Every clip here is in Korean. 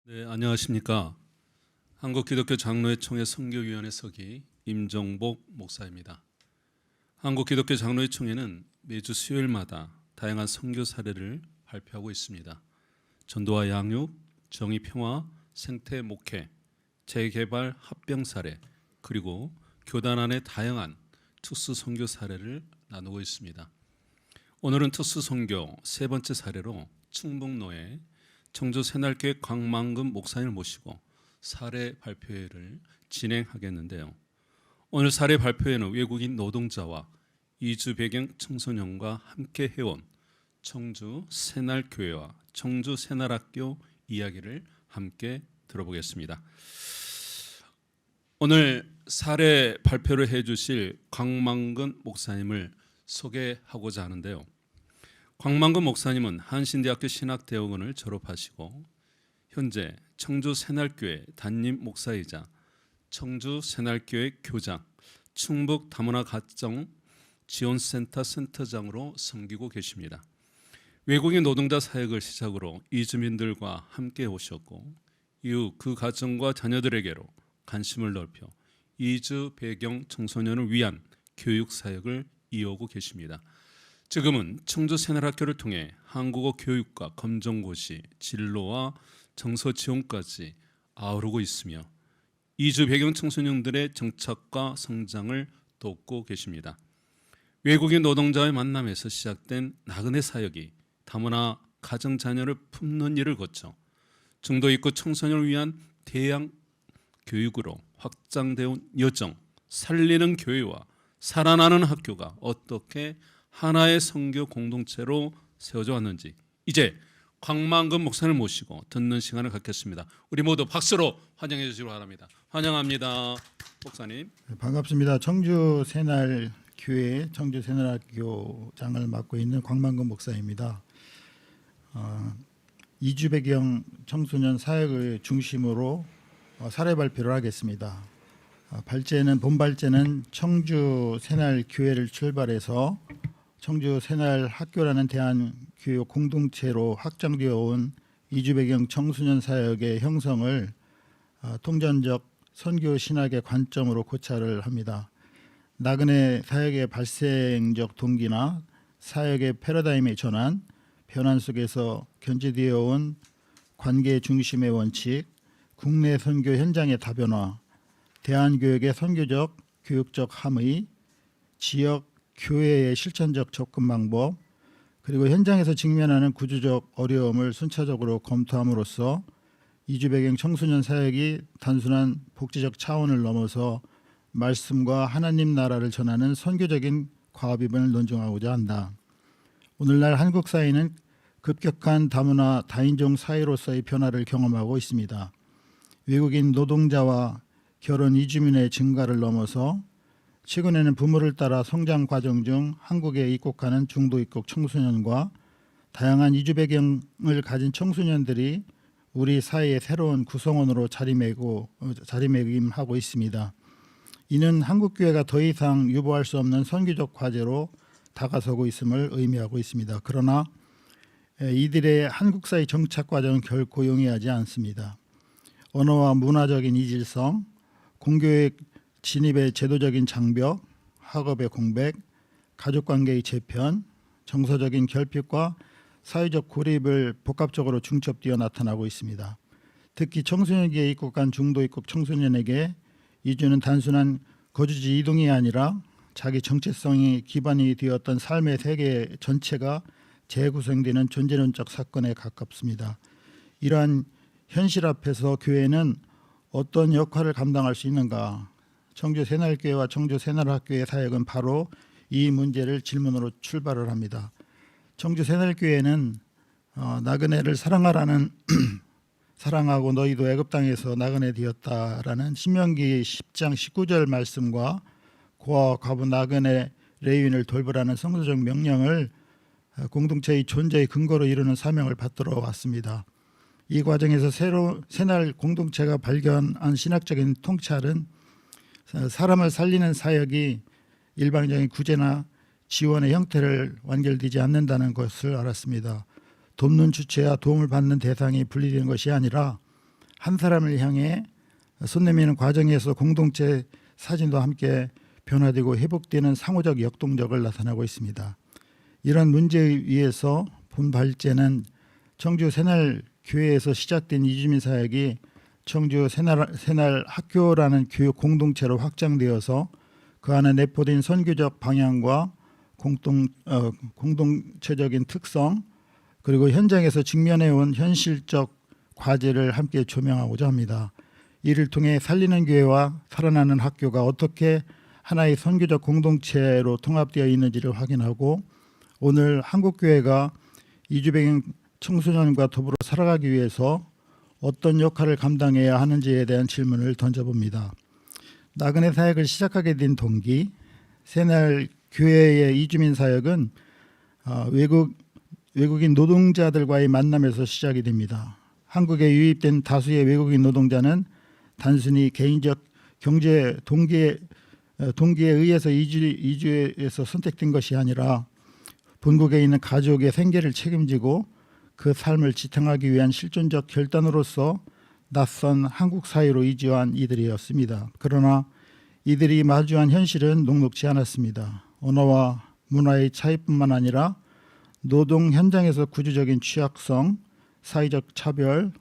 네, 안녕하십니까. 한국기독교 장로회총회 선교위원회 서기 임정복 목사입니다. 한국기독교 장로회총회는 매주 수요일마다 다양한 선교 사례를 발표하고 있습니다. 전도와 양육, 정의 평화, 생태 목회, 재개발 합병 사례, 그리고 교단 안의 다양한 특수 선교 사례를 나누고 있습니다. 오늘은 특수 선교 세 번째 사례로 충북로에 청주 새날교회 광만금 목사님을 모시고 사례 발표회를 진행하겠는데요. 오늘 사례 발표회는 외국인 노동자와 이주 배경 청소년과 함께 해온 청주 새날교회와 청주 새날학교 이야기를 함께 들어보겠습니다. 오늘 사례 발표를 해주실 광만금 목사님을 소개하고자 하는데요. 광만금 목사님은 한신대학교 신학대학원을 졸업하시고 현재 청주 새날교회 담임 목사이자 청주 새날교회 교장, 충북 다문화 가정 지원센터 센터장으로 섬기고 계십니다. 외국인 노동자 사역을 시작으로 이주민들과 함께 오셨고 이후 그 가정과 자녀들에게로 관심을 넓혀 이주 배경 청소년을 위한 교육 사역을 이어오고 계십니다. 지금은 청주 새날학교를 통해 한국어 교육과 검정고시, 진로와 정서 지원까지 아우르고 있으며 이주 배경 청소년들의 정착과 성장을 돕고 계십니다. 외국인 노동자의 만남에서 시작된 나그네 사역이 다문화 가정 자녀를 품는 일을 거쳐 중도 있고 청소년을 위한 대양 교육으로 확장되어 온 여정, 살리는 교회와 살아나는 학교가 어떻게 하나의 선교 공동체로 세워져 왔는지 이제 광만금 목사님을 모시고 듣는 시간을 갖겠습니다. 우리 모두 박수로 환영해 주시기 바랍니다. 환영합니다. 목사님. 반갑습니다. 청주 새날교회 청주 새날학교장을 맡고 있는 광만금 목사입니다. 이주 배경 청소년 사역을 중심으로 사례 발표를 하겠습니다. 본 발제는 청주 새날교회를 출발해서 청주 새날학교라는 대한교육 공동체로 확장되어 온 이주 배경 청소년 사역의 형성을 통전적 선교 신학의 관점으로 고찰을 합니다. 나그네 사역의 발생적 동기나 사역의 패러다임의 전환, 변환 속에서 견지되어 온 관계 중심의 원칙, 국내 선교 현장의 다변화, 대한교육의 선교적, 교육적 함의, 지역 교회의 실천적 접근 방법, 그리고 현장에서 직면하는 구조적 어려움을 순차적으로 검토함으로써 이주 배경 청소년 사역이 단순한 복지적 차원을 넘어서 말씀과 하나님 나라를 전하는 선교적인 과업임을 논증하고자 한다. 오늘날 한국 사회는 급격한 다문화 다인종 사회로서의 변화를 경험하고 있습니다. 외국인 노동자와 결혼 이주민의 증가를 넘어서 최근에는 부모를 따라 성장 과정 중 한국에 입국하는 중도 입국 청소년과 다양한 이주 배경을 가진 청소년들이 우리 사회의 새로운 구성원으로 자리매김하고 있습니다. 이는 한국교회가 더 이상 유보할 수 없는 선교적 과제로 다가서고 있음을 의미하고 있습니다. 그러나 이들의 한국 사회 정착 과정은 결코 용이하지 않습니다. 언어와 문화적인 이질성, 공교육 진입의 제도적인 장벽, 학업의 공백, 가족관계의 재편, 정서적인 결핍과 사회적 고립을 복합적으로 중첩되어 나타나고 있습니다. 특히 청소년기에 입국한 중도 입국 청소년에게 이주는 단순한 거주지 이동이 아니라 자기 정체성이 기반이 되었던 삶의 세계 전체가 재구성되는 존재론적 사건에 가깝습니다. 이러한 현실 앞에서 교회는 어떤 역할을 감당할 수 있는가? 청주 새날교회와 청주 새날학교의 사역은 바로 이 문제를 질문으로 출발을 합니다. 청주 새날교회는 나그네를 사랑하라는 사랑하고 너희도 애굽 땅에서 나그네 되었다라는 신명기 10장 19절 말씀과 고아와 과부 나그네 레위인을 돌보라는 성서적 명령을 공동체의 존재의 근거로 이루는 사명을 받들어 왔습니다. 이 과정에서 새날 공동체가 발견한 신학적인 통찰은 사람을 살리는 사역이 일방적인 구제나 지원의 형태를 완결되지 않는다는 것을 알았습니다. 돕는 주체와 도움을 받는 대상이 분리되는 것이 아니라 한 사람을 향해 손 내미는 과정에서 공동체 사진도 함께 변화되고 회복되는 상호적 역동적을 나타내고 있습니다. 이런 문제에 의해서 본 발제는 청주 새날교회에서 시작된 이주민 사역이 청주 새날 학교라는 교육 공동체로 확장되어서 그 안에 내포된 선교적 방향과 공동체적인 특성 그리고 현장에서 직면해온 현실적 과제를 함께 조명하고자 합니다. 이를 통해 살리는 교회와 살아나는 학교가 어떻게 하나의 선교적 공동체로 통합되어 있는지를 확인하고 오늘 한국교회가 이주배경 청소년과 더불어 살아가기 위해서 어떤 역할을 감당해야 하는지에 대한 질문을 던져봅니다. 나그네 사역을 시작하게 된 동기, 새날 교회의 이주민 사역은 외국인 노동자들과의 만남에서 시작이 됩니다. 한국에 유입된 다수의 외국인 노동자는 단순히 개인적 경제 동기에 의해서 이주해서 선택된 것이 아니라 본국에 있는 가족의 생계를 책임지고 그 삶을 지탱하기 위한 실존적 결단으로서 낯선 한국 사회로 이주한 이들이었습니다. 그러나 이들이 마주한 현실은 녹록지 않았습니다. 언어와 문화의 차이뿐만 아니라 노동 현장에서 구조적인 취약성, 사회적 차별,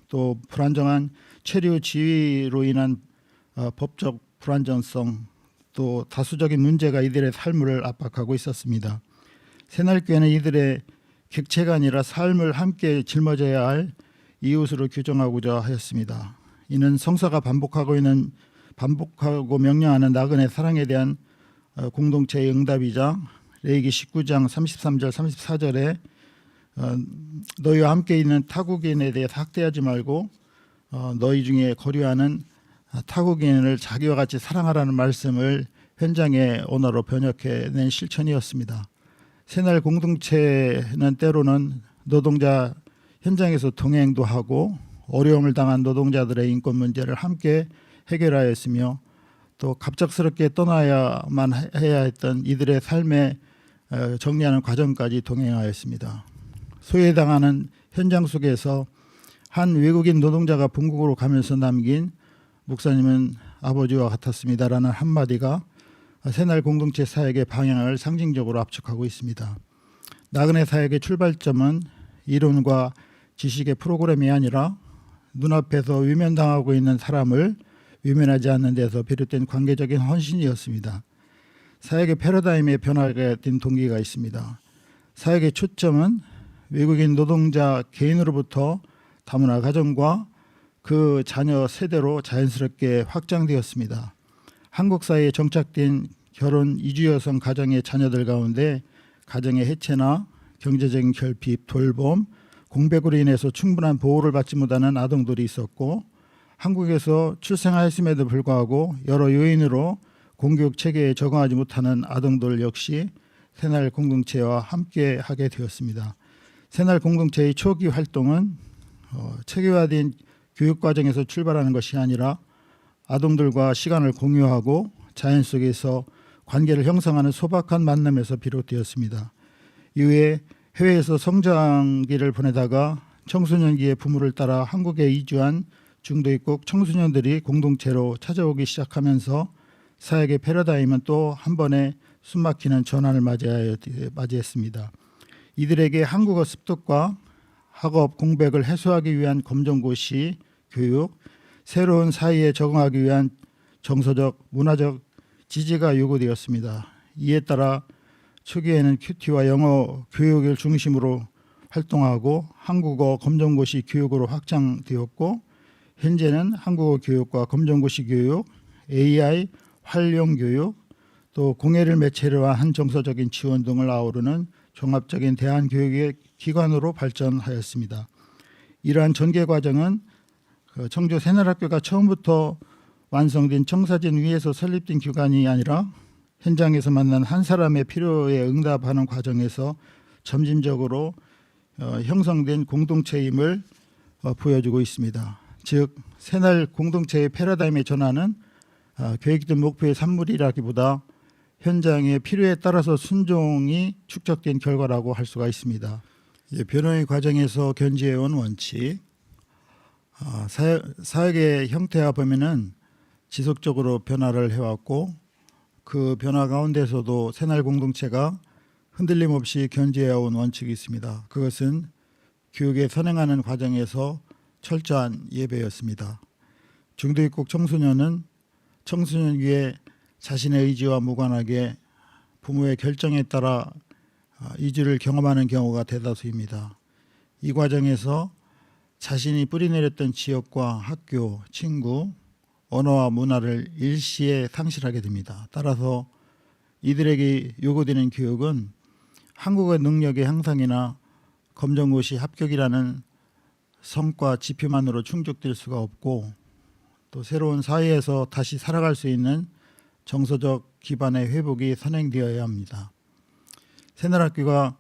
또 불안정한 체류 지위로 인한 법적 불안정성, 또 다수적인 문제가 이들의 삶을 압박하고 있었습니다. 새날교회는 이들의 객체가 아니라 삶을 함께 짊어져야 할 이웃으로 규정하고자 하였습니다. 이는 성사가 반복하고 명령하는 나그네 사랑에 대한 공동체의 응답이자 레위기 19장 33절 34절에 너희와 함께 있는 타국인에 대해 학대하지 말고 너희 중에 거류하는 타국인을 자기와 같이 사랑하라는 말씀을 현장의 언어로 번역해낸 실천이었습니다. 새날 공동체는 때로는 노동자 현장에서 동행도 하고 어려움을 당한 노동자들의 인권 문제를 함께 해결하였으며 또 갑작스럽게 떠나야만 해야 했던 이들의 삶에 정리하는 과정까지 동행하였습니다. 소외당하는 현장 속에서 한 외국인 노동자가 본국으로 가면서 남긴 목사님은 아버지와 같았습니다라는 한마디가 새날 공동체 사역의 방향을 상징적으로 압축하고 있습니다. 나그네 사역의 출발점은 이론과 지식의 프로그램이 아니라 눈앞에서 외면당하고 있는 사람을 외면하지 않는 데서 비롯된 관계적인 헌신이었습니다. 사역의 패러다임의 변화가 된 동기가 있습니다. 사역의 초점은 외국인 노동자 개인으로부터 다문화 가정과 그 자녀 세대로 자연스럽게 확장되었습니다. 한국 사회에 정착된 결혼 이주 여성 가정의 자녀들 가운데 가정의 해체나 경제적인 결핍, 돌봄, 공백으로 인해서 충분한 보호를 받지 못하는 아동들이 있었고 한국에서 출생하였음에도 불구하고 여러 요인으로 공교육 체계에 적응하지 못하는 아동들 역시 새날 공동체와 함께 하게 되었습니다. 새날 공동체의 초기 활동은 체계화된 교육 과정에서 출발하는 것이 아니라 아동들과 시간을 공유하고 자연 속에서 관계를 형성하는 소박한 만남에서 비롯되었습니다. 이후에 해외에서 성장기를 보내다가 청소년기의 부모를 따라 한국에 이주한 중도 입국 청소년들이 공동체로 찾아오기 시작하면서 사역의 패러다임은 또 한 번의 숨막히는 전환을 맞이했습니다. 이들에게 한국어 습득과 학업 공백을 해소하기 위한 검정고시 교육, 새로운 사회에 적응하기 위한 정서적, 문화적 지지가 요구되었습니다. 이에 따라 초기에는 큐티와 영어 교육을 중심으로 활동하고 한국어 검정고시 교육으로 확장되었고 현재는 한국어 교육과 검정고시 교육, AI 활용 교육, 또 공예를 매체로 한 정서적인 지원 등을 아우르는 종합적인 대안교육의 기관으로 발전하였습니다. 이러한 전개 과정은 청주 새날학교가 처음부터 완성된 청사진 위에서 설립된 기관이 아니라 현장에서 만난 한 사람의 필요에 응답하는 과정에서 점진적으로 형성된 공동체임을 보여주고 있습니다. 즉 새날 공동체의 패러다임의 전환은 계획된 목표의 산물이라기보다 현장의 필요에 따라서 순종이 축적된 결과라고 할 수가 있습니다. 변호의 과정에서 견지해온 원칙, 사역의 형태와 범위는 지속적으로 변화를 해왔고 그 변화 가운데서도 새날 공동체가 흔들림 없이 견지해온 원칙이 있습니다. 그것은 교육에 선행하는 과정에서 철저한 예배였습니다. 중도 입국 청소년은 청소년 위에 자신의 의지와 무관하게 부모의 결정에 따라 이주를 경험하는 경우가 대다수입니다. 이 과정에서 자신이 뿌리내렸던 지역과 학교, 친구, 언어와 문화를 일시에 상실하게 됩니다. 따라서 이들에게 요구되는 교육은 한국어 능력의 향상이나 검정고시 합격이라는 성과 지표만으로 충족될 수가 없고 또 새로운 사회에서 다시 살아갈 수 있는 정서적 기반의 회복이 선행되어야 합니다. 새날학교가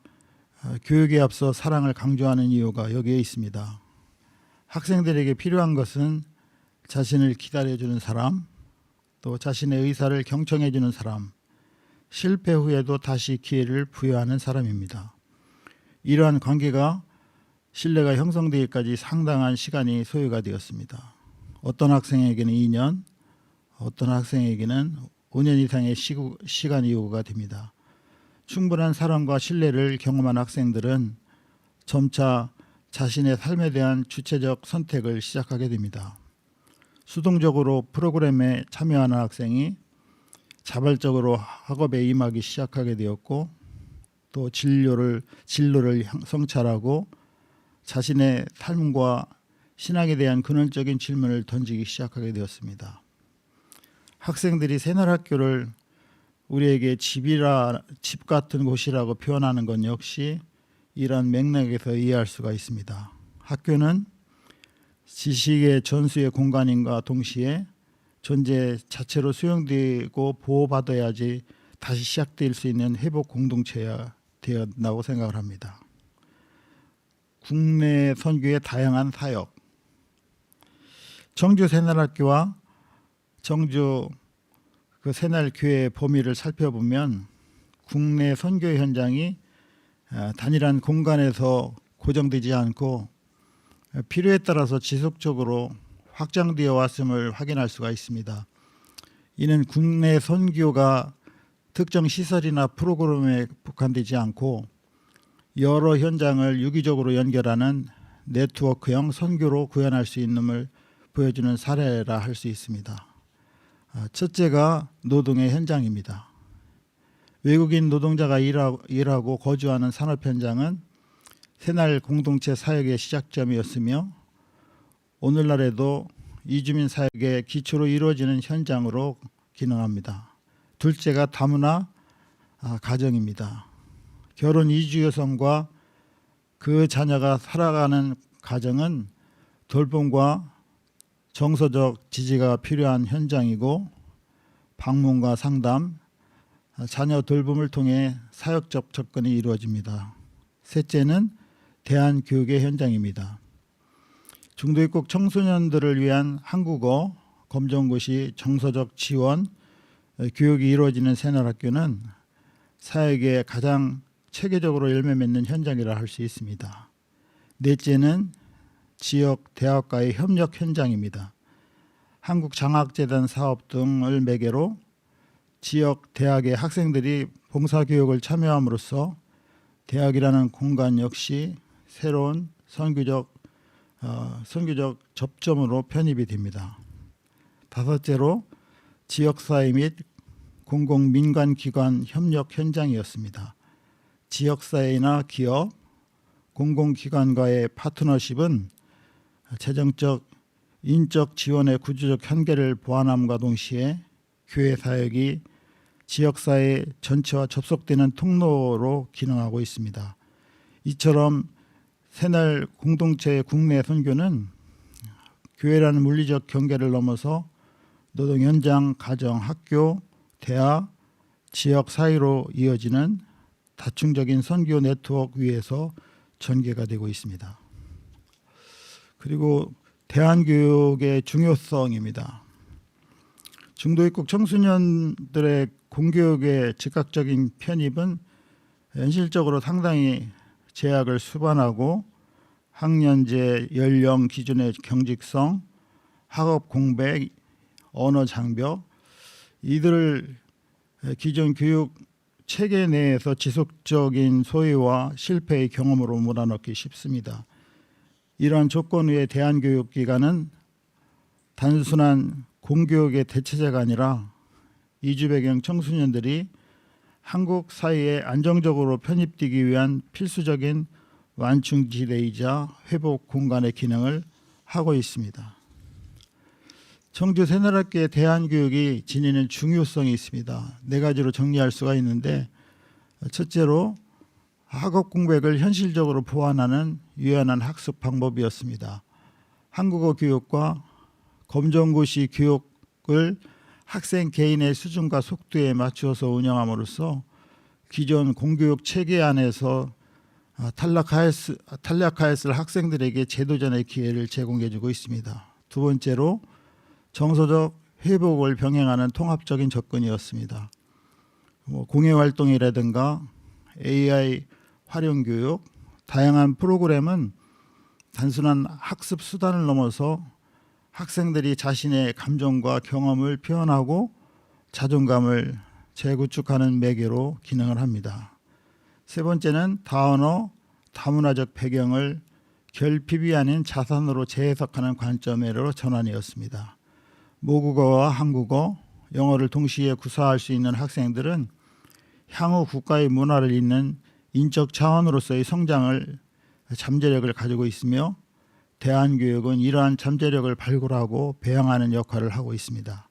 교육에 앞서 사랑을 강조하는 이유가 여기에 있습니다. 학생들에게 필요한 것은 자신을 기다려주는 사람, 또 자신의 의사를 경청해주는 사람, 실패 후에도 다시 기회를 부여하는 사람입니다. 이러한 관계가 신뢰가 형성되기까지 상당한 시간이 소요가 되었습니다. 어떤 학생에게는 2년, 어떤 학생에게는 5년 이상의 시간이 요구가 됩니다. 충분한 사랑과 신뢰를 경험한 학생들은 점차 자신의 삶에 대한 주체적 선택을 시작하게 됩니다. 수동적으로 프로그램에 참여하는 학생이 자발적으로 학업에 임하기 시작하게 되었고 또 진로를 성찰하고 자신의 삶과 신앙에 대한 근원적인 질문을 던지기 시작하게 되었습니다. 학생들이 새날학교를 우리에게 집 같은 곳이라고 표현하는 건 역시 이러한 맥락에서 이해할 수가 있습니다. 학교는 지식의 전수의 공간인과 동시에 존재 자체로 수용되고 보호받아야지 다시 시작될 수 있는 회복 공동체가 되었다고 생각을 합니다. 국내 선교의 다양한 사역, 정주 새날학교와 정주 그 새날교회의 범위를 살펴보면 국내 선교 현장이 단일한 공간에서 고정되지 않고 필요에 따라서 지속적으로 확장되어 왔음을 확인할 수가 있습니다. 이는 국내 선교가 특정 시설이나 프로그램에 국한되지 않고 여러 현장을 유기적으로 연결하는 네트워크형 선교로 구현할 수 있음을 보여주는 사례라 할 수 있습니다. 첫째가 노동의 현장입니다. 외국인 노동자가 일하고 거주하는 산업 현장은 새날 공동체 사역의 시작점이었으며 오늘날에도 이주민 사역의 기초로 이루어지는 현장으로 기능합니다. 둘째가 다문화 가정입니다. 결혼 이주 여성과 그 자녀가 살아가는 가정은 돌봄과 정서적 지지가 필요한 현장이고 방문과 상담, 자녀 돌봄을 통해 사역적 접근이 이루어집니다. 셋째는 대안교육의 현장입니다. 중도 입국 청소년들을 위한 한국어, 검정고시, 정서적 지원, 교육이 이루어지는 새날학교는 사역에 가장 체계적으로 열매 맺는 현장이라 할 수 있습니다. 넷째는 지역 대학과의 협력 현장입니다. 한국장학재단 사업 등을 매개로 지역 대학의 학생들이 봉사교육을 참여함으로써 대학이라는 공간 역시 새로운 선교적 접점으로 편입이 됩니다. 다섯째로 지역사회 및 공공민간기관 협력 현장이었습니다. 지역사회나 기업, 공공기관과의 파트너십은 재정적, 인적 지원의 구조적 한계를 보완함과 동시에 교회 사역이 지역사회 전체와 접속되는 통로로 기능하고 있습니다. 이처럼 새날 공동체의 국내 선교는 교회라는 물리적 경계를 넘어서 노동 현장, 가정, 학교, 대학, 지역 사이로 이어지는 다층적인 선교 네트워크 위에서 전개가 되고 있습니다. 그리고 대안교육의 중요성입니다. 중도 입국 청소년들의 공교육의 즉각적인 편입은 현실적으로 상당히 제약을 수반하고 학년제, 연령 기준의 경직성, 학업 공백, 언어 장벽, 이들을 기존 교육 체계 내에서 지속적인 소외와 실패의 경험으로 몰아넣기 쉽습니다. 이러한 조건 위에 대한교육기관은 단순한 공교육의 대체제가 아니라 이주 배경 청소년들이 한국 사회에 안정적으로 편입되기 위한 필수적인 완충지대이자 회복 공간의 기능을 하고 있습니다. 청주 새누리학교의 대안교육이 지니는 중요성이 있습니다. 네 가지로 정리할 수가 있는데, 첫째로 학업 공백을 현실적으로 보완하는 유연한 학습 방법이었습니다. 한국어 교육과 검정고시 교육을 학생 개인의 수준과 속도에 맞추어서 운영함으로써 기존 공교육 체계 안에서 탈락하였을 학생들에게 재도전의 기회를 제공해주고 있습니다. 두 번째로 정서적 회복을 병행하는 통합적인 접근이었습니다. 공예활동이라든가 AI 활용교육, 다양한 프로그램은 단순한 학습 수단을 넘어서 학생들이 자신의 감정과 경험을 표현하고 자존감을 재구축하는 매개로 기능을 합니다. 세 번째는 다언어, 다문화적 배경을 결핍이 아닌 자산으로 재해석하는 관점으로 전환이었습니다. 모국어와 한국어, 영어를 동시에 구사할 수 있는 학생들은 향후 국가의 문화를 잇는 인적 차원으로서의 성장을 잠재력을 가지고 있으며 대한교육은 이러한 잠재력을 발굴하고 배양하는 역할을 하고 있습니다.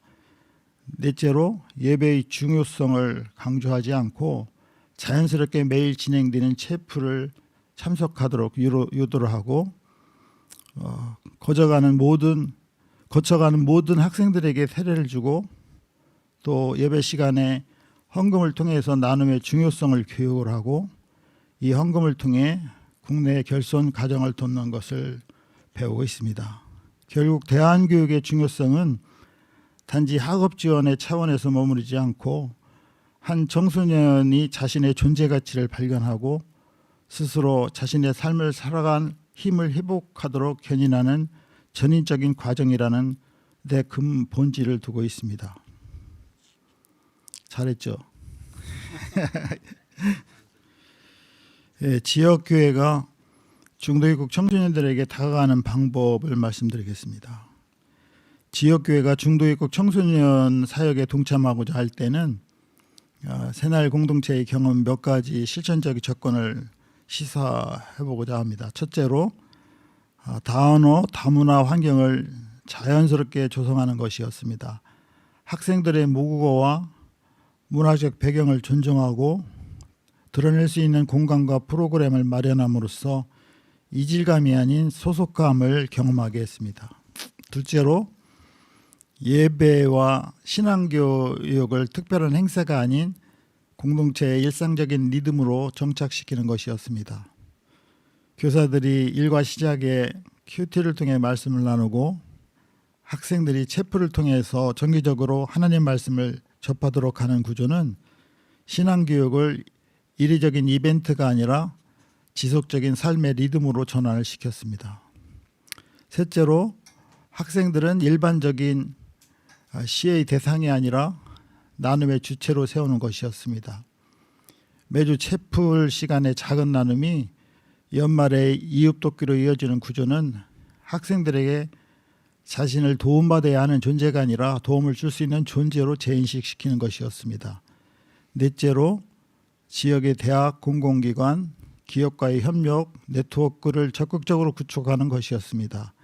넷째로 예배의 중요성을 강조하지 않고 자연스럽게 매일 진행되는 체프를 참석하도록 유도를 하고 거쳐가는 모든 학생들에게 세례를 주고 또 예배 시간에 헌금을 통해서 나눔의 중요성을 교육을 하고 이 헌금을 통해 국내 결손 가정을 돕는 것을 배우고 있습니다. 결국 대안교육의 중요성은 단지 학업 지원의 차원에서 머무르지 않고 한 청소년이 자신의 존재 가치를 발견하고 스스로 자신의 삶을 살아간 힘을 회복하도록 견인하는 전인적인 과정이라는 데 근본질을 두고 있습니다. 잘했죠? 예, 지역교회가 중도입국 청소년들에게 다가가는 방법을 말씀드리겠습니다. 지역교회가 중도입국 청소년 사역에 동참하고자 할 때는 새날 공동체의 경험 몇 가지 실천적인 접근을 시사해보고자 합니다. 첫째로 다언어, 다문화 환경을 자연스럽게 조성하는 것이었습니다. 학생들의 모국어와 문화적 배경을 존중하고 드러낼 수 있는 공간과 프로그램을 마련함으로써 이질감이 아닌 소속감을 경험하게 했습니다. 둘째로 예배와 신앙교육을 특별한 행사가 아닌 공동체의 일상적인 리듬으로 정착시키는 것이었습니다. 교사들이 일과 시작에 큐티를 통해 말씀을 나누고 학생들이 체프를 통해서 정기적으로 하나님 말씀을 접하도록 하는 구조는 신앙교육을 이례적인 이벤트가 아니라 지속적인 삶의 리듬으로 전환을 시켰습니다. 셋째로 학생들은 일반적인 시의 대상이 아니라 나눔의 주체로 세우는 것이었습니다. 매주 채플 시간의 작은 나눔이 연말에 이웃돕기로 이어지는 구조는 학생들에게 자신을 도움받아야 하는 존재가 아니라 도움을 줄 수 있는 존재로 재인식시키는 것이었습니다. 넷째로 지역의 대학, 공공기관, 기업과의 협력, 네트워크를 적극적으로 구축하는 것이었습니다.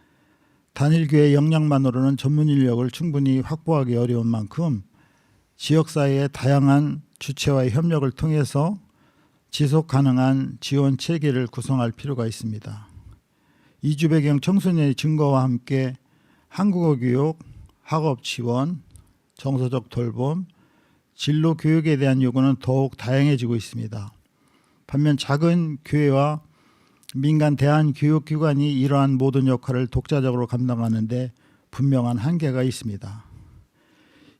단일교회 역량만으로는 전문 인력을 충분히 확보하기 어려운 만큼 지역사회의 다양한 주체와의 협력을 통해서 지속 가능한 지원 체계를 구성할 필요가 있습니다. 이주 배경 청소년의 증거와 함께 한국어 교육, 학업 지원, 정서적 돌봄, 진로 교육에 대한 요구는 더욱 다양해지고 있습니다. 반면 작은 교회와 민간 대한교육기관이 이러한 모든 역할을 독자적으로 감당하는데 분명한 한계가 있습니다.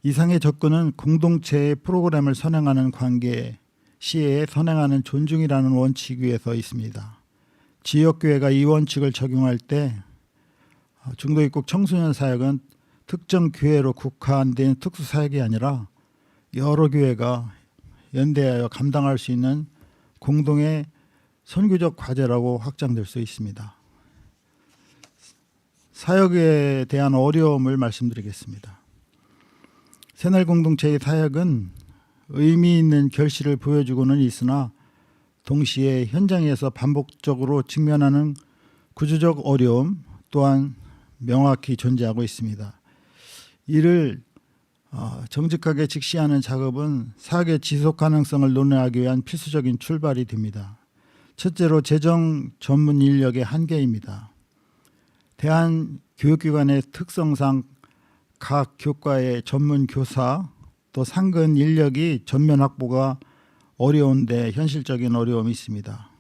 이상의 접근은 공동체의 프로그램을 선행하는 관계 시에 선행하는 존중이라는 원칙 위에 서 있습니다. 지역교회가 이 원칙을 적용할 때 중도입국 청소년 사역은 특정 교회로 국한된 특수사역이 아니라 여러 교회가 연대하여 감당할 수 있는 공동의 선교적 과제라고 확장될 수 있습니다. 사역에 대한 어려움을 말씀드리겠습니다. 새날 공동체의 사역은 의미 있는 결실을 보여주고는 있으나 동시에 현장에서 반복적으로 직면하는 구조적 어려움 또한 명확히 존재하고 있습니다. 이를 정직하게 직시하는 작업은 사역의 지속 가능성을 논의하기 위한 필수적인 출발이 됩니다. 첫째로 재정 전문 인력의 한계입니다. 대한교육기관의 특성상 각 교과의 전문 교사 또 상근 인력이 전면 확보가 어려운데 현실적인 어려움이 있습니다.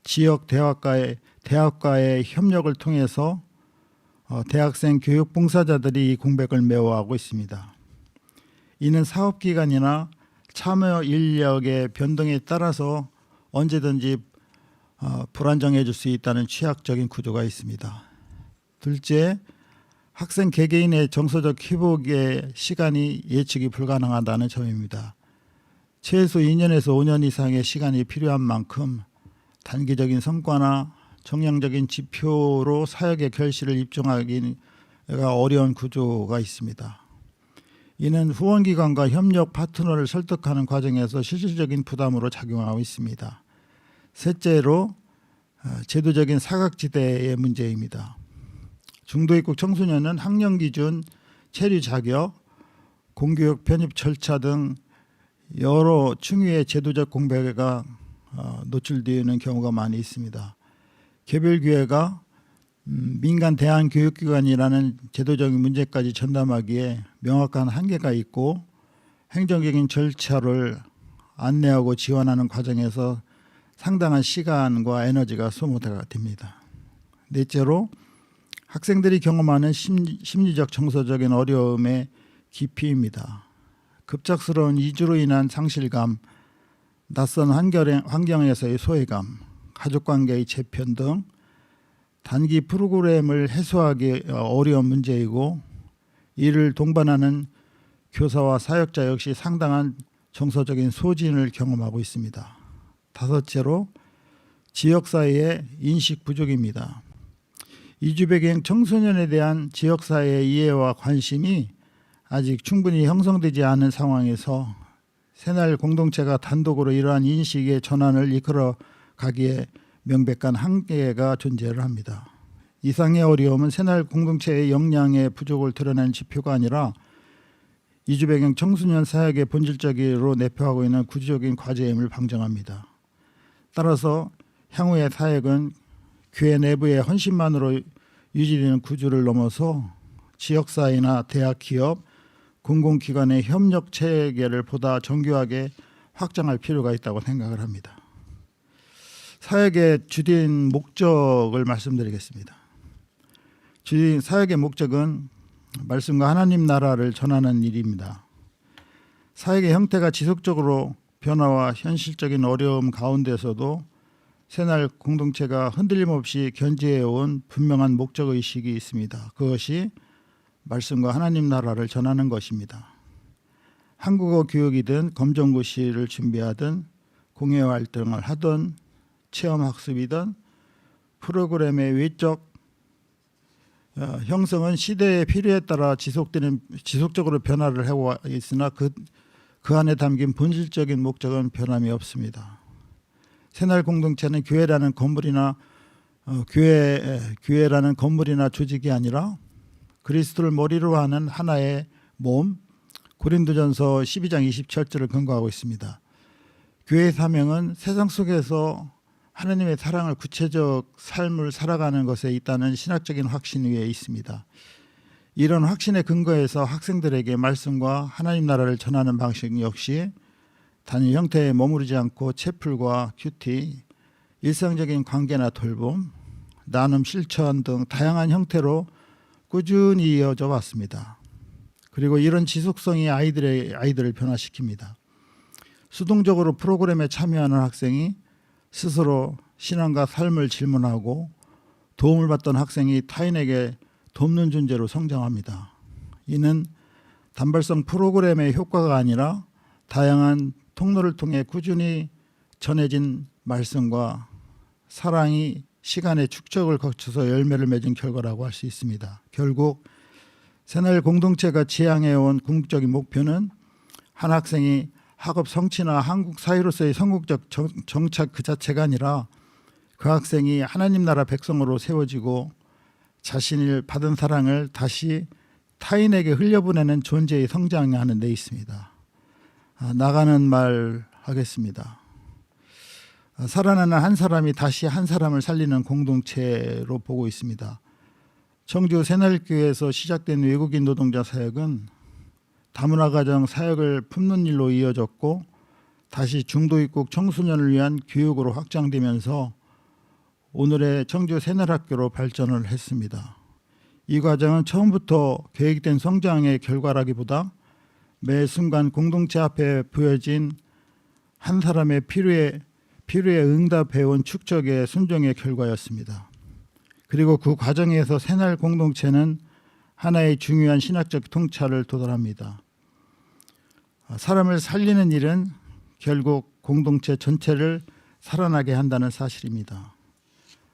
지역 대학과의 협력을 통해서 대학생 교육 봉사자들이 이 공백을 메워하고 있습니다. 이는 사업기간이나 참여 인력의 변동에 따라서 언제든지 불안정해질 수 있다는 취약적인 구조가 있습니다. 둘째, 학생 개개인의 정서적 회복의 시간이 예측이 불가능하다는 점입니다. 최소 2년에서 5년 이상의 시간이 필요한 만큼 단기적인 성과나 정량적인 지표로 사역의 결실을 입증하기가 어려운 구조가 있습니다. 이는 후원기관과 협력 파트너를 설득하는 과정에서 실질적인 부담으로 작용하고 있습니다. 셋째로 제도적인 사각지대의 문제입니다. 중도입국 청소년은 학령 기준, 체류 자격, 공교육 편입 절차 등 여러 층위의 제도적 공백에 노출되는 경우가 많이 있습니다. 개별 교회가 민간 대한교육기관이라는 제도적인 문제까지 전담하기에 명확한 한계가 있고 행정적인 절차를 안내하고 지원하는 과정에서 상당한 시간과 에너지가 소모가 됩니다. 넷째로 학생들이 경험하는 심리적 정서적인 어려움의 깊이입니다. 급작스러운 이주로 인한 상실감, 낯선 환경에서의 소외감, 가족관계의 재편 등 단기 프로그램을 해소하기 어려운 문제이고 이를 동반하는 교사와 사역자 역시 상당한 정서적인 소진을 경험하고 있습니다. 다섯째로 지역사회의 인식 부족입니다. 이주배경 청소년에 대한 지역사회의 이해와 관심이 아직 충분히 형성되지 않은 상황에서 새날 공동체가 단독으로 이러한 인식의 전환을 이끌어 가기에 명백한 한계가 존재를 합니다. 이상의 어려움은 새날 공동체의 역량의 부족을 드러내는 지표가 아니라 이주배경 청소년 사역의 본질적으로 내포하고 있는 구조적인 과제임을 방증합니다. 따라서 향후의 사역은 교회 내부의 헌신만으로 유지되는 구조를 넘어서 지역사회나 대학, 기업, 공공기관의 협력 체계를 보다 정교하게 확장할 필요가 있다고 생각을 합니다. 사역의 주된 목적을 말씀드리겠습니다. 주된 사역의 목적은 말씀과 하나님 나라를 전하는 일입니다. 사역의 형태가 지속적으로 변화와 현실적인 어려움 가운데서도 새날 공동체가 흔들림 없이 견지해온 분명한 목적의식이 있습니다. 그것이 말씀과 하나님 나라를 전하는 것입니다. 한국어 교육이든 검정고시를 준비하든 공예 활동을 하든 체험학습이든 프로그램의 외적 형성은 시대의 필요에 따라 지속적으로 변화를 하고 있으나 그 안에 담긴 본질적인 목적은 변함이 없습니다. 새날 공동체는 교회라는 건물이나 조직이 아니라 그리스도를 머리로 하는 하나의 몸, 고린도전서 12장 27절을 근거하고 있습니다. 교회의 사명은 세상 속에서 하나님의 사랑을 구체적 삶을 살아가는 것에 있다는 신학적인 확신 위에 있습니다. 이런 확신의 근거에서 학생들에게 말씀과 하나님 나라를 전하는 방식 역시 단일 형태에 머무르지 않고 채플과 큐티, 일상적인 관계나 돌봄, 나눔 실천 등 다양한 형태로 꾸준히 이어져 왔습니다. 그리고 이런 지속성이 아이들을 변화시킵니다. 수동적으로 프로그램에 참여하는 학생이 스스로 신앙과 삶을 질문하고 도움을 받던 학생이 타인에게 돕는 존재로 성장합니다. 이는 단발성 프로그램의 효과가 아니라 다양한 통로를 통해 꾸준히 전해진 말씀과 사랑이 시간의 축적을 거쳐서 열매를 맺은 결과라고 할 수 있습니다. 결국 새날 공동체가 지향해온 궁극적인 목표는 한 학생이 학업 성취나 한국 사회로서의 성공적 정착 그 자체가 아니라 그 학생이 하나님 나라 백성으로 세워지고 자신을 받은 사랑을 다시 타인에게 흘려보내는 존재의 성장하는 데 있습니다. 나가는 말 하겠습니다. 살아나는 한 사람이 다시 한 사람을 살리는 공동체로 보고 있습니다. 청주 새날교회에서 시작된 외국인 노동자 사역은 다문화 가정 사역을 품는 일로 이어졌고 다시 중도 입국 청소년을 위한 교육으로 확장되면서 오늘의 청주 새날학교로 발전을 했습니다. 이 과정은 처음부터 계획된 성장의 결과라기보다 매 순간 공동체 앞에 보여진 한 사람의 필요에 응답해온 축적의 순종의 결과였습니다. 그리고 그 과정에서 새날 공동체는 하나의 중요한 신학적 통찰을 도달합니다. 사람을 살리는 일은 결국 공동체 전체를 살아나게 한다는 사실입니다.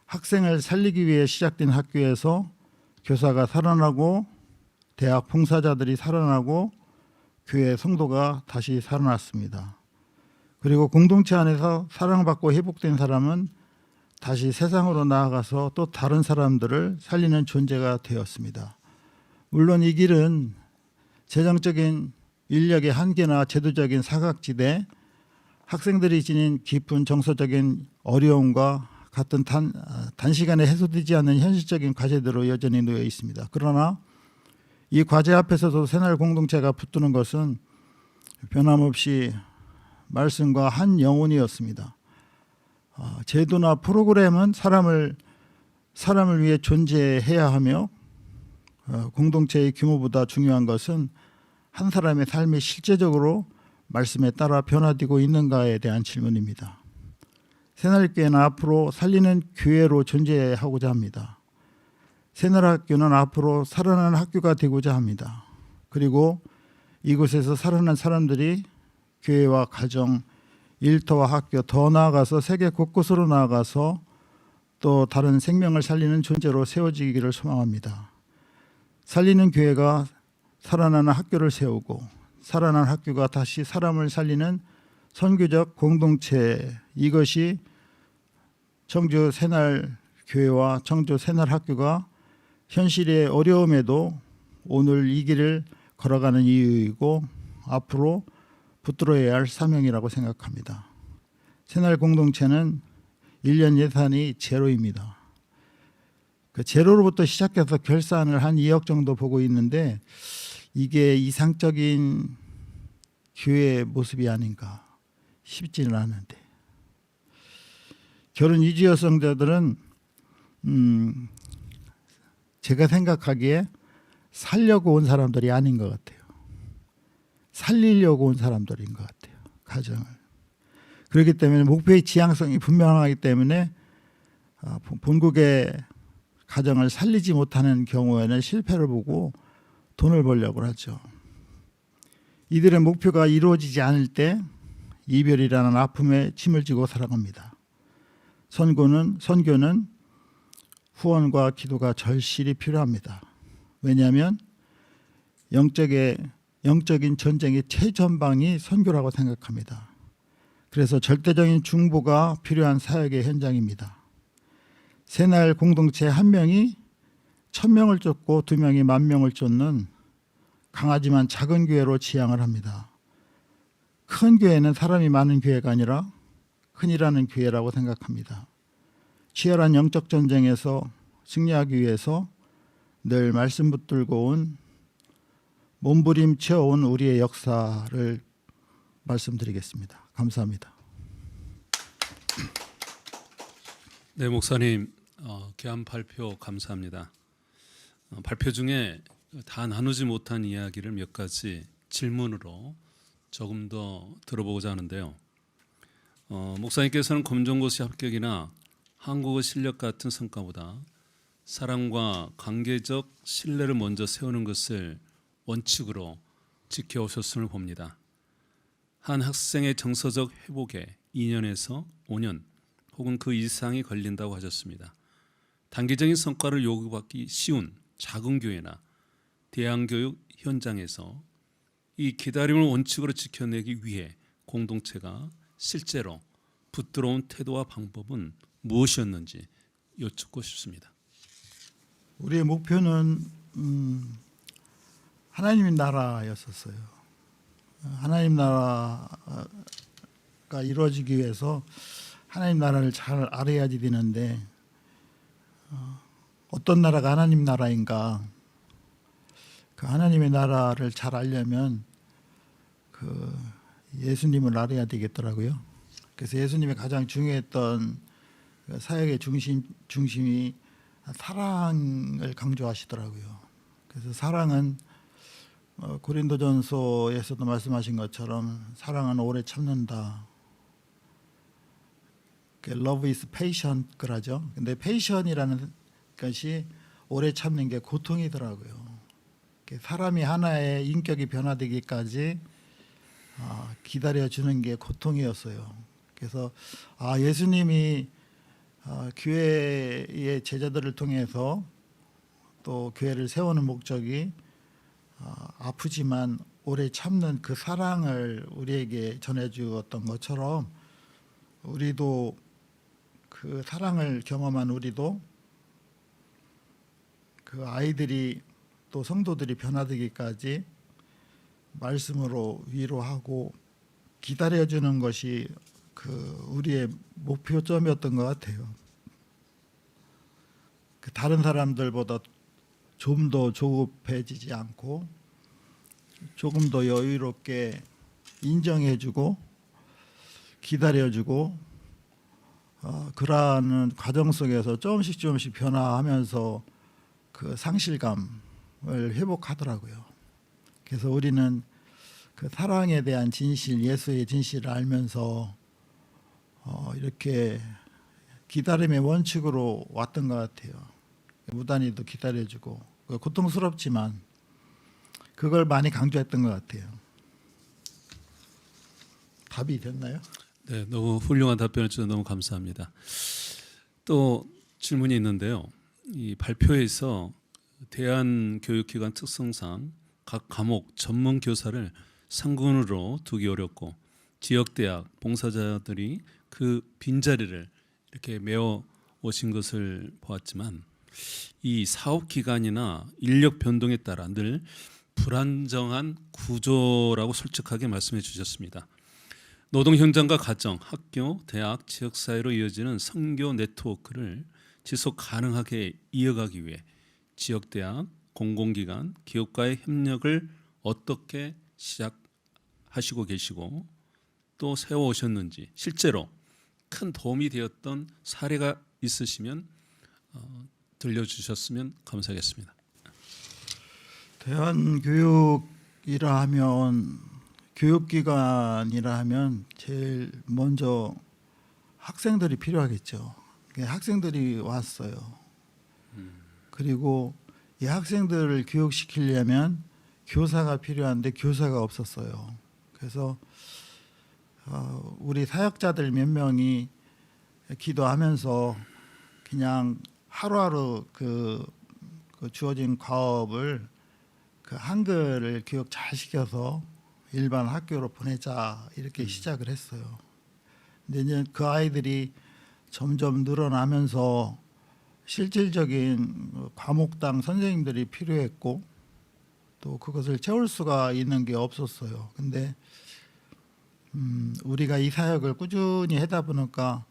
학생을 살리기 위해 시작된 학교에서 교사가 살아나고 대학 봉사자들이 살아나고 교회 성도가 다시 살아났습니다. 그리고 공동체 안에서 사랑받고 회복된 사람은 다시 세상으로 나아가서 또 다른 사람들을 살리는 존재가 되었습니다. 물론 이 길은 재정적인 인력의 한계나 제도적인 사각지대, 학생들이 지닌 깊은 정서적인 어려움과 같은 단시간에 해소되지 않는 현실적인 과제들로 여전히 놓여 있습니다. 그러나 이 과제 앞에서도 새날 공동체가 붙드는 것은 변함없이 말씀과 한 영혼이었습니다. 제도나 프로그램은 사람을 위해 존재해야 하며 공동체의 규모보다 중요한 것은 한 사람의 삶이 실제적으로 말씀에 따라 변화되고 있는가에 대한 질문입니다. 새날교회는 앞으로 살리는 교회로 존재하고자 합니다. 새날학교는 앞으로 살아나는 학교가 되고자 합니다. 그리고 이곳에서 살아난 사람들이 교회와 가정, 일터와 학교, 더 나아가서 세계 곳곳으로 나아가서 또 다른 생명을 살리는 존재로 세워지기를 소망합니다. 살리는 교회가 살아나는 학교를 세우고 살아난 학교가 다시 사람을 살리는 선교적 공동체, 이것이 청주 새날교회와 청주 새날학교가 현실의 어려움에도 오늘 이 길을 걸어가는 이유이고 앞으로 붙들어야 할 사명이라고 생각합니다. 새날 공동체는 1년 예산이 제로입니다. 그 제로로부터 시작해서 결산을 한 2억 정도 보고 있는데 이게 이상적인 교회의 모습이 아닌가 싶지는 않은데, 결혼 이주 여성자들은 제가 생각하기에 살려고 온 사람들이 아닌 것 같아요. 살리려고 온 사람들인 것 같아요. 가정을. 그렇기 때문에 목표의 지향성이 분명하기 때문에 본국의 가정을 살리지 못하는 경우에는 실패를 보고 돈을 벌려고 하죠. 이들의 목표가 이루어지지 않을 때 이별이라는 아픔에 짐을 지고 살아갑니다. 선교는 후원과 기도가 절실히 필요합니다. 왜냐하면 영적인 전쟁의 최전방이 선교라고 생각합니다. 그래서 절대적인 중보가 필요한 사역의 현장입니다. 새날 공동체 한 명이 1000명을 쫓고 2명이 10,000명을 쫓는 강하지만 작은 교회로 지향을 합니다. 큰 교회는 사람이 많은 교회가 아니라 큰이라는 교회라고 생각합니다. 치열한 영적 전쟁에서 승리하기 위해서 늘 말씀 붙들고 온 몸부림쳐온 우리의 역사를 말씀드리겠습니다. 감사합니다. 네, 목사님 귀한 발표 감사합니다. 발표 중에 다 나누지 못한 이야기를 몇 가지 질문으로 조금 더 들어보고자 하는데요. 목사님께서는 검정고시 합격이나 한국어 실력 같은 성과보다 사랑과 관계적 신뢰를 먼저 세우는 것을 원칙으로 지켜오셨음을 봅니다. 한 학생의 정서적 회복에 2년에서 5년 혹은 그 이상이 걸린다고 하셨습니다. 단기적인 성과를 요구받기 쉬운 작은 교회나 대안교육 현장에서 이 기다림을 원칙으로 지켜내기 위해 공동체가 실제로 붙들어온 태도와 방법은 무엇이었는지 여쭙고 싶습니다. 우리의 목표는 하나님의 나라였었어요. 하나님 나라가 이루어지기 위해서 하나님 나라를 잘 알아야지 되는데 어떤 나라가 하나님 나라인가? 그 하나님의 나라를 잘 알려면 그 예수님을 알아야 되겠더라고요. 그래서 예수님의 가장 중요했던 사역의 중심이 사랑을 강조하시더라고요. 그래서 사랑은 고린도전서에서도 말씀하신 것처럼 사랑은 오래 참는다. Love is patient 그러죠. 근데 patient이라는 것이 오래 참는 게 고통이더라고요. 사람이 하나의 인격이 변화되기까지 기다려주는 게 고통이었어요. 그래서 예수님이 교회의 제자들을 통해서 또 교회를 세우는 목적이 아프지만 오래 참는 그 사랑을 우리에게 전해주었던 것처럼 우리도 그 사랑을 경험한 우리도 그 아이들이 또 성도들이 변화되기까지 말씀으로 위로하고 기다려주는 것이 그 우리의 목표점이었던 것 같아요. 그 다른 사람들보다 좀 더 조급해지지 않고 조금 더 여유롭게 인정해주고 기다려주고 그러한 과정 속에서 조금씩 변화하면서 그 상실감을 회복하더라고요. 그래서 우리는 그 사랑에 대한 진실, 예수의 진실을 알면서 이렇게 기다림의 원칙으로 왔던 것 같아요. 무단히도 기다려주고 고통스럽지만 그걸 많이 강조했던 것 같아요. 답이 됐나요? 네, 너무 훌륭한 답변을 주셔서 너무 감사합니다. 또 질문이 있는데요. 이 발표에서 대한교육기관 특성상 각 과목 전문 교사를 상군으로 두기 어렵고 지역대학 봉사자들이 그 빈자리를 이렇게 메워 오신 것을 보았지만 이 사업 기간이나 인력 변동에 따라 늘 불안정한 구조라고 솔직하게 말씀해 주셨습니다. 노동 현장과 가정, 학교, 대학, 지역 사회로 이어지는 선교 네트워크를 지속 가능하게 이어가기 위해 지역 대학, 공공기관, 기업과의 협력을 어떻게 시작하시고 계시고 또 세워 오셨는지 실제로 큰 도움이 되었던 사례가 있으시면 들려주셨으면 감사하겠습니다. 대한교육이라 하면 교육기관이라 하면 제일 먼저 학생들이 필요하겠죠. 학생들이 왔어요. 그리고 이 학생들을 교육시키려면 교사가 필요한데 교사가 없었어요. 그래서 우리 사역자들 몇 명이 기도하면서 그냥 하루하루 그 주어진 과업을 그 한글을 교육 잘 시켜서 일반 학교로 보내자 이렇게 시작을 했어요. 근데 이제 그 아이들이 점점 늘어나면서 실질적인 과목당 선생님들이 필요했고 또 그것을 채울 수가 있는 게 없었어요. 근데 우리가 이 사역을 꾸준히 하다 보니까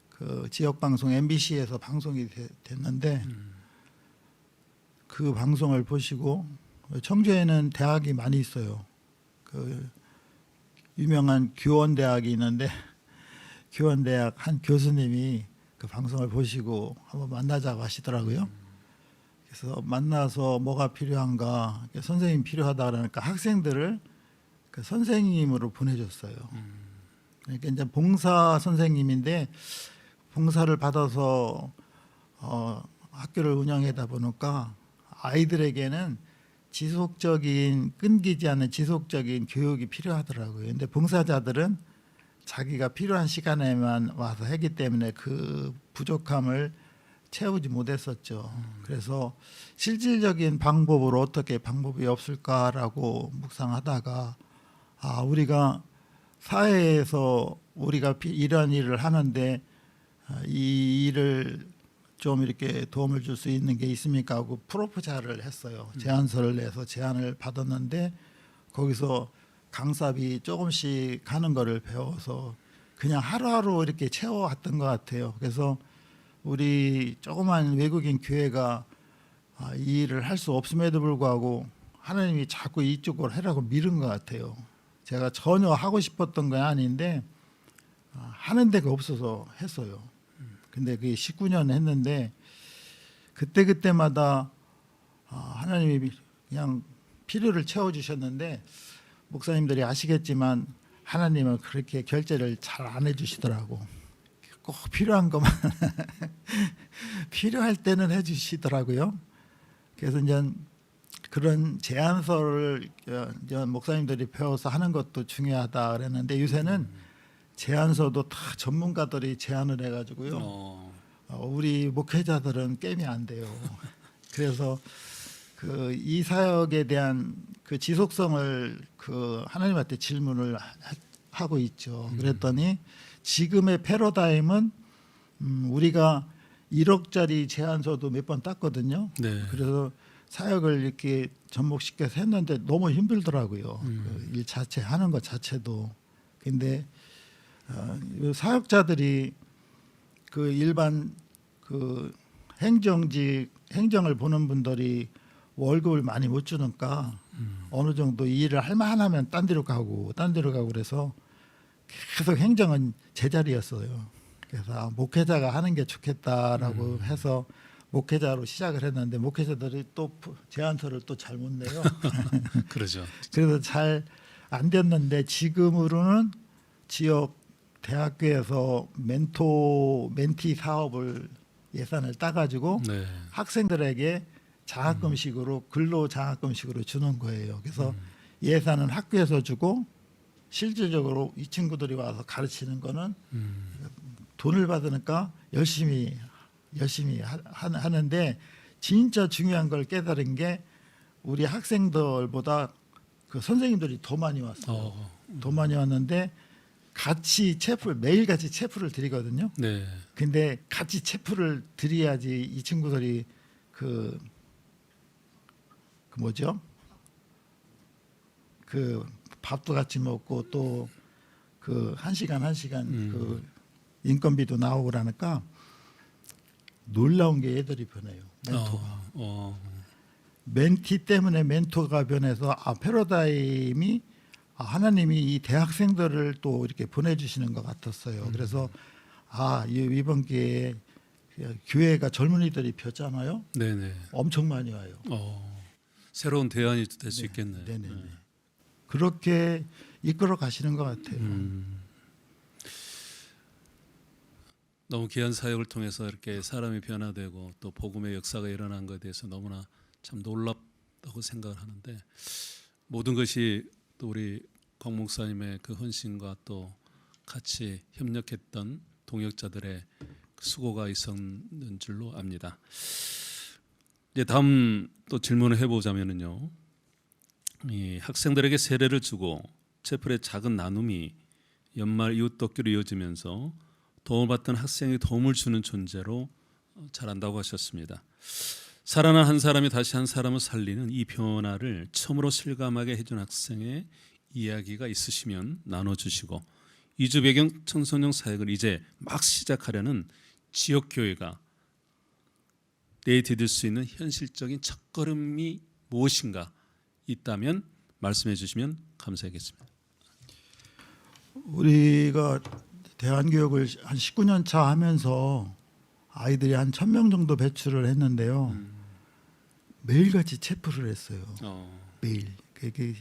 그 지역 방송 MBC에서 방송이 됐는데 그 방송을 보시고 청주에는 대학이 많이 있어요. 그 유명한 교원대학이 있는데 교원대학 한 교수님이 그 방송을 보시고 한번 만나자고 하시더라고요. 그래서 만나서 뭐가 필요한가, 선생님 필요하다 그러니까 학생들을 그 선생님으로 보내줬어요. 그러니까 이제 봉사 선생님인데 봉사를 받아서 학교를 운영하다 보니까 아이들에게는 지속적인 끊기지 않는 지속적인 교육이 필요하더라고요. 근데 봉사자들은 자기가 필요한 시간에만 와서 하기 때문에 그 부족함을 채우지 못했었죠. 그래서 실질적인 방법으로 어떻게 방법이 없을까라고 묵상하다가 우리가 사회에서 우리가 이런 일을 하는데 이 일을 좀 이렇게 도움을 줄 수 있는 게 있습니까 하고 프로포즈를 했어요. 제안서를 내서 제안을 받았는데 거기서 강사비 조금씩 가는 거를 배워서 그냥 하루하루 이렇게 채워왔던 것 같아요. 그래서 우리 조그만 외국인 교회가 이 일을 할 수 없음에도 불구하고 하나님이 자꾸 이쪽으로 하라고 미룬 것 같아요. 제가 전혀 하고 싶었던 건 아닌데 하는 데가 없어서 했어요. 근데 그게 19년 했는데 그때마다 하나님이 그냥 필요를 채워주셨는데 목사님들이 아시겠지만 하나님은 그렇게 결제를 잘 안 해주시더라고. 꼭 필요한 것만 필요할 때는 해주시더라고요. 그래서 이제 그런 제안서를 이제 목사님들이 배워서 하는 것도 중요하다 그랬는데 요새는 제안서도 다 전문가들이 제안을 해가지고요. 우리 목회자들은 게임이 안 돼요. 그래서 그 이 사역에 대한 그 지속성을 그 하나님한테 질문을 하고 있죠. 그랬더니 지금의 패러다임은 우리가 1억짜리 제안서도 몇 번 땄거든요. 네. 그래서 사역을 이렇게 접목시켜서 했는데 너무 힘들더라고요. 그 일 자체 하는 것 자체도. 근데 사역자들이 그 일반 그 행정을 보는 분들이 월급을 많이 못 주니까 어느 정도 이 일을 할 만하면 딴 데로 가고 그래서 계속 행정은 제자리였어요. 그래서 목회자가 하는 게 좋겠다라고 해서 목회자로 시작을 했는데 목회자들이 또 제안서를 또 잘 못 내요. 그러죠. 그래서 잘 안 됐는데 지금으로는 지역 대학교에서 멘티 사업을 예산을 따가지고 네. 학생들에게 장학금식으로 근로 장학금식으로 주는 거예요. 그래서 예산은 학교에서 주고 실질적으로 이 친구들이 와서 가르치는 거는 돈을 받으니까 열심히 하는데 진짜 중요한 걸 깨달은 게 우리 학생들보다 그 선생님들이 더 많이 왔어요. 더 많이 왔는데 같이 매일같이 체프를 드리거든요. 네. 근데 같이 체프를 드려야지 이 친구들이 그 뭐죠? 그 밥도 같이 먹고 또 그 한 시간 그 인건비도 나오고 그러니까 놀라운 게 애들이 변해요. 멘토가. 멘티 때문에 멘토가 변해서 패러다임이 하나님이 이 대학생들을 또 이렇게 보내주시는 것 같았어요. 그래서 이번 기회에 교회가 젊은이들이 폈잖아요. 네네. 엄청 많이 와요. 새로운 대안이 될 수 있겠네요. 네네. 그렇게 이끌어 가시는 것 같아요. 너무 귀한 사역을 통해서 이렇게 사람이 변화되고 또 복음의 역사가 일어난 것에 대해서 너무나 참 놀랍다고 생각을 하는데 모든 것이 또 우리 곽 목사님의 그 헌신과 또 같이 협력했던 동역자들의 수고가 있었는 줄로 압니다. 이제 다음 또 질문을 해보자면요, 이 학생들에게 세례를 주고 채플의 작은 나눔이 연말 이웃 돕기로 이어지면서 도움을 받던 학생이 도움을 주는 존재로 자란다고 하셨습니다. 살아난 한 사람이 다시 한 사람을 살리는 이 변화를 처음으로 실감하게 해준 학생의 이야기가 있으시면 나눠주시고 이주 배경 청소년 사역을 이제 막 시작하려는 지역교회가 내에 디딜 수 있는 현실적인 첫걸음이 무엇인가 있다면 말씀해 주시면 감사하겠습니다. 우리가 대안교육을 한 19년 차 하면서 아이들이 한 1,000명 정도 배출을 했는데요. 매일같이 체프를 했어요. 매일. 그게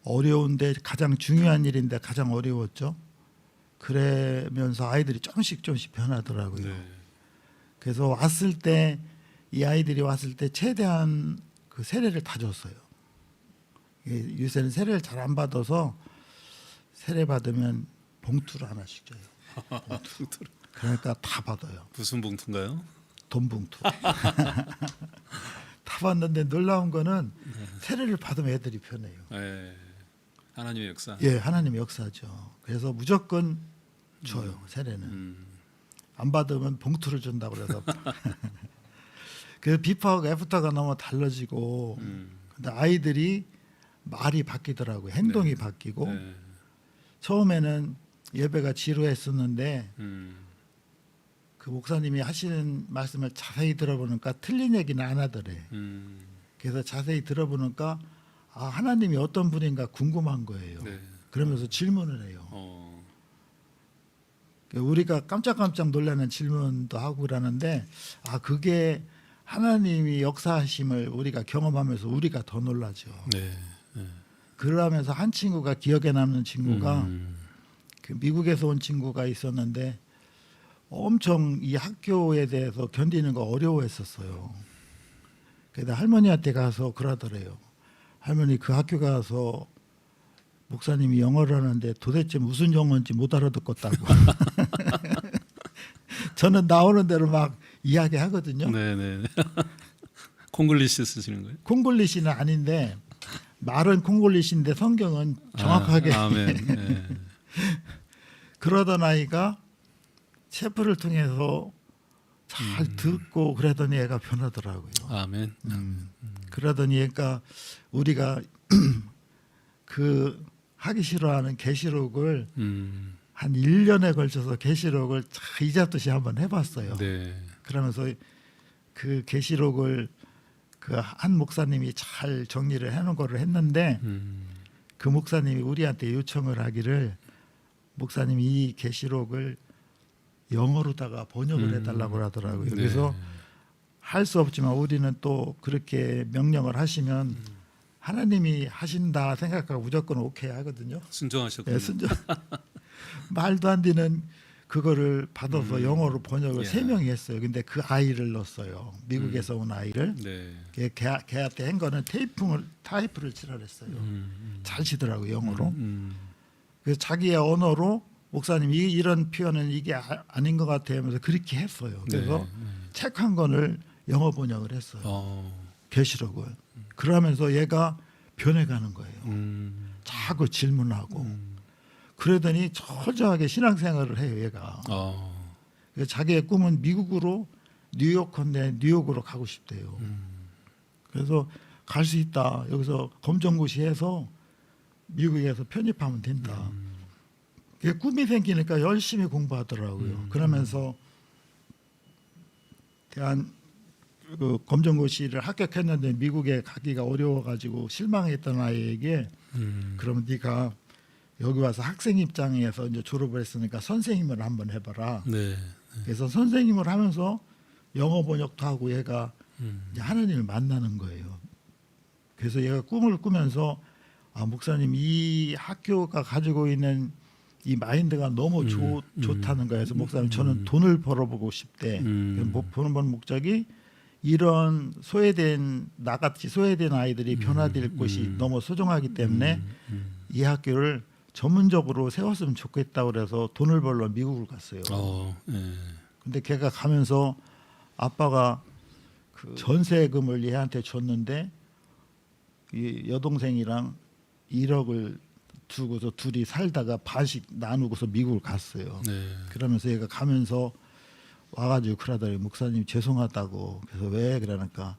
어려운데 가장 중요한 일인데 가장 어려웠죠. 그러면서 아이들이 조금씩 변하더라고요. 네. 그래서 왔을 때 이 아이들이 왔을 때 최대한 그 세례를 다 줬어요. 요새는 세례를 잘 안 받아서 세례 받으면 봉투를 하나씩 줘요. 봉투를. 그러니까 다 받아요. 무슨 봉투인가요? 돈 봉투. 다 받는데 놀라운 거는 세례를 받으면 애들이 편해요. 네. 하나님의 역사. 예, 하나님의 역사죠. 그래서 무조건 줘요. 세례는. 안 받으면 봉투를 준다고 그래서. 그 비파하고 애프터가 너무 달라지고 근데 아이들이 말이 바뀌더라고요. 행동이 바뀌고 네. 처음에는 예배가 지루했었는데 음. 그 목사님이 하시는 말씀을 자세히 들어보니까 틀린 얘기는 안 하더래. 그래서 자세히 들어보니까 아, 하나님이 어떤 분인가 궁금한 거예요. 네. 그러면서 질문을 해요. 우리가 깜짝깜짝 놀라는 질문도 하고 그러는데 아, 그게 하나님이 역사하심을 우리가 경험하면서 우리가 더 놀라죠. 네. 그러면서 한 친구가 기억에 남는 친구가 그 미국에서 온 친구가 있었는데 엄청 이 학교에 대해서 견디는 거 어려워했었어요. 그래서 할머니한테 가서 그러더래요. 할머니 그 학교 가서 목사님이 영어를 하는데 도대체 무슨 영어인지 못 알아듣겠다고. 저는 나오는 대로 막 이야기하거든요. 네네. 콩글리시 쓰시는 거예요? 콩글리시는 아닌데 말은 콩글리시인데 성경은 정확하게 아멘. 네. 그러던 아이가 셰프를 통해서 잘 듣고 그러더니 애가 변하더라고요. 아멘. 그러더니 애가 우리가 그 하기 싫어하는 계시록을 한 1년에 걸쳐서 계시록을 이잡듯이 한번 해봤어요. 네. 그러면서 그 계시록을 그 한 목사님이 잘 정리를 해놓은 거를 했는데 그 목사님이 우리한테 요청을 하기를 목사님이 이 계시록을 영어로다가 번역을 해달라고 하더라고요. 네. 그래서 할 수 없지만 우리는 또 그렇게 명령을 하시면 하나님이 하신다 생각하고 무조건 오케이 하거든요. 순종하셨군요. 예, 순종. 말도 안 되는 그거를 받아서 영어로 번역을 야. 3명이 했어요. 근데 그 아이를 넣었어요. 미국에서 온 아이를. 네. 걔한테 한 거는 타이프를 치라 그랬어요. 잘 치더라고요, 영어로. 그래서 자기의 언어로 목사님 이런 표현은 이게 아닌 것 같아요 하면서 그렇게 했어요. 그래서 책 한 권을 영어 번역을 했어요. 계시록을. 그러면서 얘가 변해가는 거예요. 자꾸 질문하고. 그러더니 철저하게 신앙생활을 해요, 얘가. 그래서 자기의 꿈은 미국으로 뉴욕인데 뉴욕으로 가고 싶대요. 그래서 갈 수 있다. 여기서 검정고시해서 미국에서 편입하면 된다. 그게 꿈이 생기니까 열심히 공부하더라고요. 그러면서 그 검정고시를 합격했는데 미국에 가기가 어려워가지고 실망했던 아이에게 그러면 네가 여기 와서 학생 입장에서 이제 졸업을 했으니까 선생님을 한번 해봐라. 네. 그래서 선생님을 하면서 영어 번역도 하고 얘가 이제 하나님을 만나는 거예요. 그래서 얘가 꿈을 꾸면서 아, 목사님 이 학교가 가지고 있는 이 마인드가 너무 좋다는 거예요. 그래서 목사님 저는 돈을 벌어보고 싶대. 보는 목적이 이런 소외된 나같이 소외된 아이들이 변화될 곳이 너무 소중하기 때문에 이 학교를 전문적으로 세웠으면 좋겠다고 그래서 돈을 벌러 미국을 갔어요. 네. 근데 걔가 가면서 아빠가 그 전세금을 얘한테 줬는데 이 여동생이랑 1억을 주고서 둘이 살다가 반씩 나누고서 미국을 갔어요. 네. 그러면서 얘가 가면서 와가지고 그러더니 목사님 죄송하다고. 그래서 왜 그러니까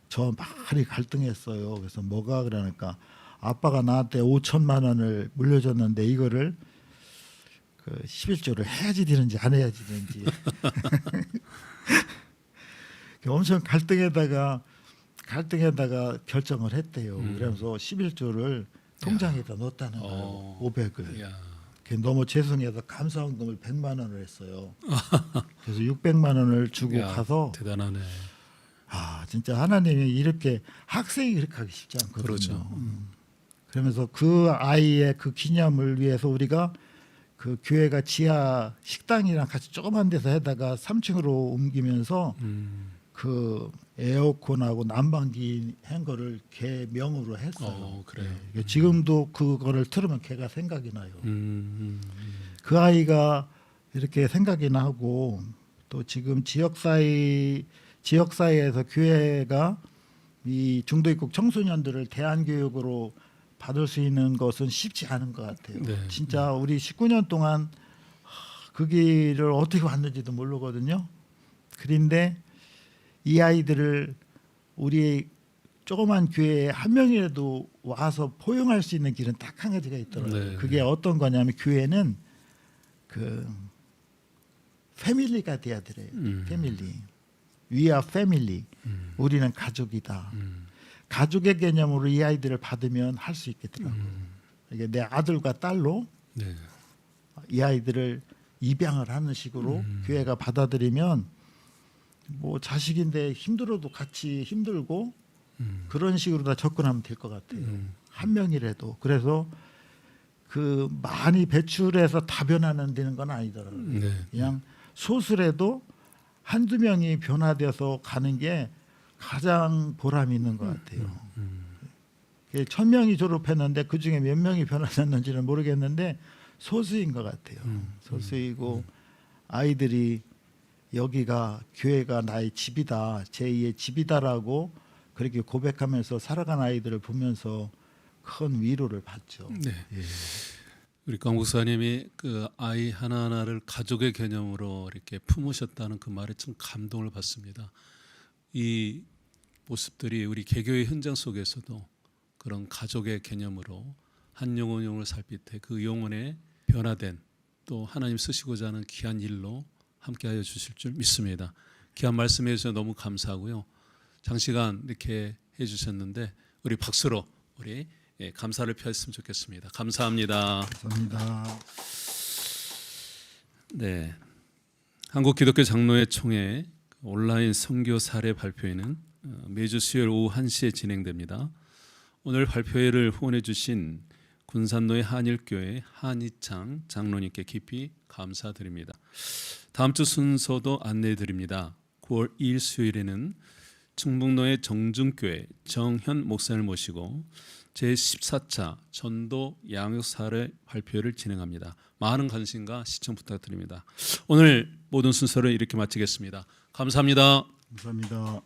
저 많이 갈등했어요. 그래서 뭐가 그러니까 아빠가 나한테 5천만 원을 물려줬는데 이거를 그 11조를 해야지 되는지 안 해야지 되는지 엄청 갈등에다가 결정을 했대요. 그러면서 11조를 통장에다 넣었다는 거예요. 500을. 야. 너무 죄송해서 감사원금을 100만 원을 했어요. 그래서 600만 원을 주고 야, 가서 대단하네. 아 진짜 하나님이 이렇게 학생이 그렇게 하기 쉽지 않거든요. 그렇죠. 그러면서 그 아이의 그 기념을 위해서 우리가 그 교회가 지하 식당이랑 같이 조그만 데서 해다가 3층으로 옮기면서 그 에어컨하고 난방기 한 거를 걔 명으로 했어요. 그래요. 예. 지금도 그거를 들으면 걔가 생각이 나요. 그 아이가 이렇게 생각이 나고 또 지금 지역사회에서 교회가 이 중도 입국 청소년들을 대안교육으로 받을 수 있는 것은 쉽지 않은 것 같아요. 네. 진짜 우리 19년 동안 그 길을 어떻게 왔는지도 모르거든요. 그런데 이 아이들을 우리 조그만 교회에 한 명이라도 와서 포용할 수 있는 길은 딱 한 가지가 있더라고요. 네. 그게 어떤 거냐면 교회는 그 패밀리가 돼야 돼요. 패밀리. We are family. 우리는 가족이다. 가족의 개념으로 이 아이들을 받으면 할 수 있겠더라고요. 이게 내 아들과 딸로 네. 이 아이들을 입양을 하는 식으로 교회가 받아들이면 뭐 자식인데 힘들어도 같이 힘들고 그런 식으로 다 접근하면 될 것 같아요. 한 명이라도. 그래서 그 많이 배출해서 다 변하는 되는 건 아니더라고요. 네. 그냥 소수라도 한두 명이 변화돼서 가는 게 가장 보람이 있는 것 같아요. 1,000명이 졸업했는데 그 중에 몇 명이 변화됐는지는 모르겠는데 소수인 것 같아요. 소수이고 아이들이 여기가 교회가 나의 집이다, 제2의 집이다라고 그렇게 고백하면서 살아간 아이들을 보면서 큰 위로를 받죠. 네. 예. 우리 강 목사님이 그 아이 하나하나를 가족의 개념으로 이렇게 품으셨다는 그 말에 참 감동을 받습니다. 이 모습들이 우리 개교의 현장 속에서도 그런 가족의 개념으로 한 영혼 영혼을 살필 때 그 영혼에 변화된 또 하나님 쓰시고자 하는 귀한 일로 함께하여 주실 줄 믿습니다. 귀한 말씀해 주셔서 너무 감사하고요. 장시간 이렇게 해주셨는데 우리 박수로 우리 감사를 표했으면 좋겠습니다. 감사합니다. 감사합니다. 네, 한국 기독교 장로회 총회 온라인 선교 사례 발표회는 매주 수요일 오후 1시에 진행됩니다. 오늘 발표회를 후원해 주신 군산로의 한일교회 한희창 장로님께 깊이 감사드립니다. 다음 주 순서도 안내해 드립니다. 9월 2일 수요일에는 충북로의 정중교회 정현 목사를 모시고 제14차 전도 양육 사례 발표를 진행합니다. 많은 관심과 시청 부탁드립니다. 오늘 모든 순서를 이렇게 마치겠습니다. 감사합니다. 감사합니다.